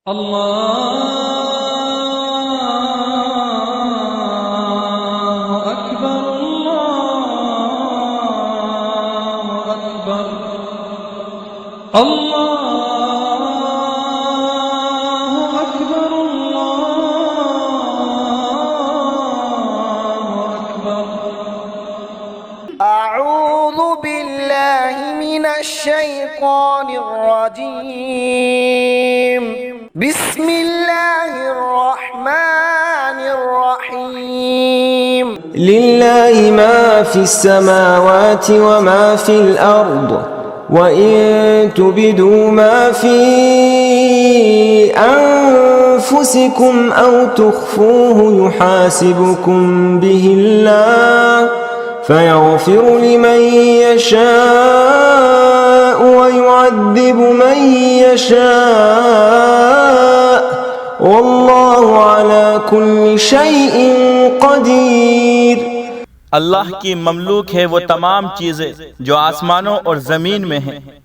अल्लाहु अकबर, अल्लाहु अकबर, अल्लाहु अकबर, अल्लाहु अकबर। अऊज़ु बिल्लाहि मिनश शैतानिर रजीम। बिस्मिल्लाहिर रहमानिर रहीम। लिल्लाहि मा फिस समावाति व मा फिल अर्द व इन तुबदू मा फी अनफुसिकुम औ तुख्फूहु युहासिबुकुम बिहिल्लाह फयग़फ़िरु लिमन यशाअ व युअज़्ज़िबु मन यशाअ वल्लाहु अला कुल्लि शैइन क़दीर। अल्लाह की ममलूक है वो तमाम चीज़ें जो आसमानों और ज़मीन में हैं,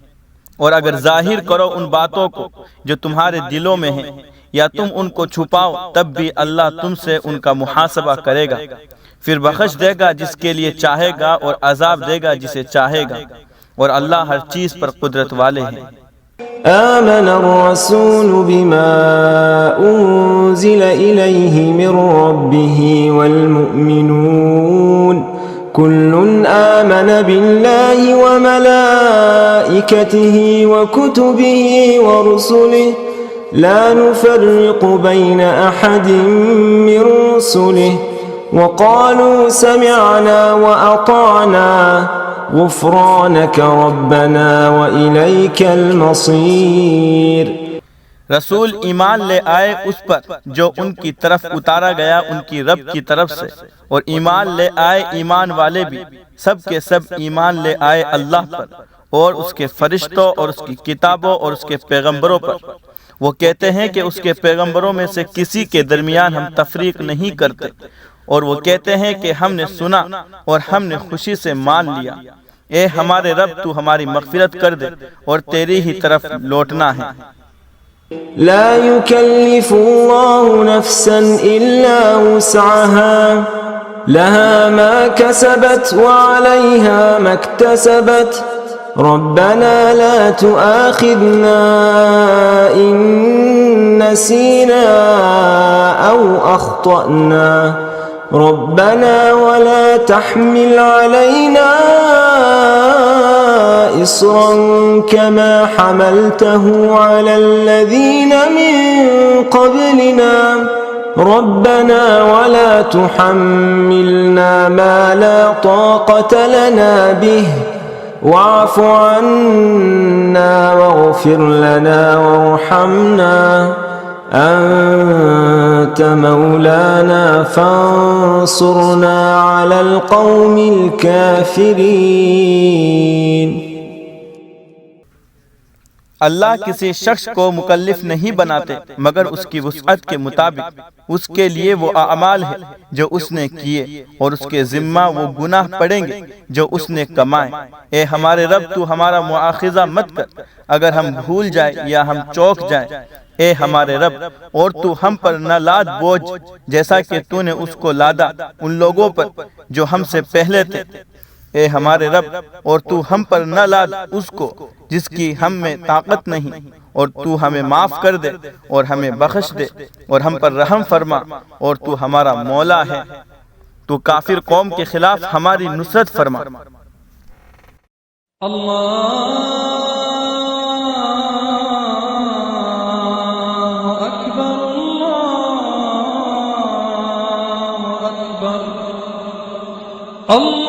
और अगर जाहिर करो उन बातों को जो तुम्हारे दिलों में हैं या तुम उनको छुपाओ, तब भी अल्लाह तुमसे उनका मुहासबा करेगा, फिर बख्श देगा जिसके लिए चाहेगा और अजाब देगा जिसे चाहेगा, और अल्लाह हर चीज़ पर कुदरत वाले हैं। आमन अर्रसूल बिमा उन्ज़िल इलैहि मिर रब्बिहि वल मुअ्मिनून कुल्लुन आमन बिल्लाहि व मलाइकतिहि व कुतुबिहि व रुसुलिहि ला नुफ़र्रिक़ु बैन अहदिन मिर रुसुलिहि व क़ालू समिअना व अताअना गुफ़रानक रब्बना व इलैकल मसीर। रसूल ईमान ले आए उस पर जो उनकी तरफ उतारा गया उनकी रब की तरफ से, और ईमान ले आए ईमान वाले भी सब के सब ईमान ले आए अल्लाह पर और उसके फरिश्तों और उसकी किताबों और उसके पैगंबरों पर। वो कहते हैं कि उसके पैगंबरों में से किसी के दरमियान हम तफरीक नहीं करते, और वो कहते हैं कि हमने सुना और हमने खुशी से मान लिया। ए हमारे रब, तू हमारी मग़फ़िरत कर दे और तेरी ही तरफ लौटना है। ला युकल्लिफुल्लाहु नफ्सन इल्ला वुस्अहा लहा मा कसबत व अलैहा मक्तसबत रब्बना ला तुआखिज़ना इन नसीना औ अख़्तअना रब्बना वला तहमिल अलैना इस्रन कमा हमलतहु अलल्लज़ीन मिन क़ब्लिना रब्बना वला तुहम्मिलना मा ला ताक़त लना बिहि वाअफ़ु अन्ना वग़फ़िर लना वरहमना अंत मौलाना फंसुरना अलल क़ौमिल काफ़िरीन। अल्लाह किसी शख्स को मुकल्लिफ नहीं बनाते मगर उसकी वुसअत के मुताबिक। उसके लिए वो अमाल है जो उसने किए, और उसके जिम्मा वो गुनाह पड़ेंगे जो उसने कमाए। ए हमारे रब, तू हमारा मुआखिज़ा मत कर अगर हम भूल जाए या हम चौक जाए। ए हमारे रब, और तू हम पर न लाद बोझ जैसा कि तूने उसको लादा उन लोगों पर जो हमसे पहले थे। ए हमारे रब, और तू हम पर न लाद उसको जिसकी हम में ताकत नहीं, और तू हमें माफ़ कर दे और हमें बख्श दे और हम पर रहम फरमा, और तू हमारा मौला है। तू काफिर कौम के खिलाफ हमारी नुसरत फरमा। अल्लाहु अकबर, अल्लाहु अकबर, अल्लाह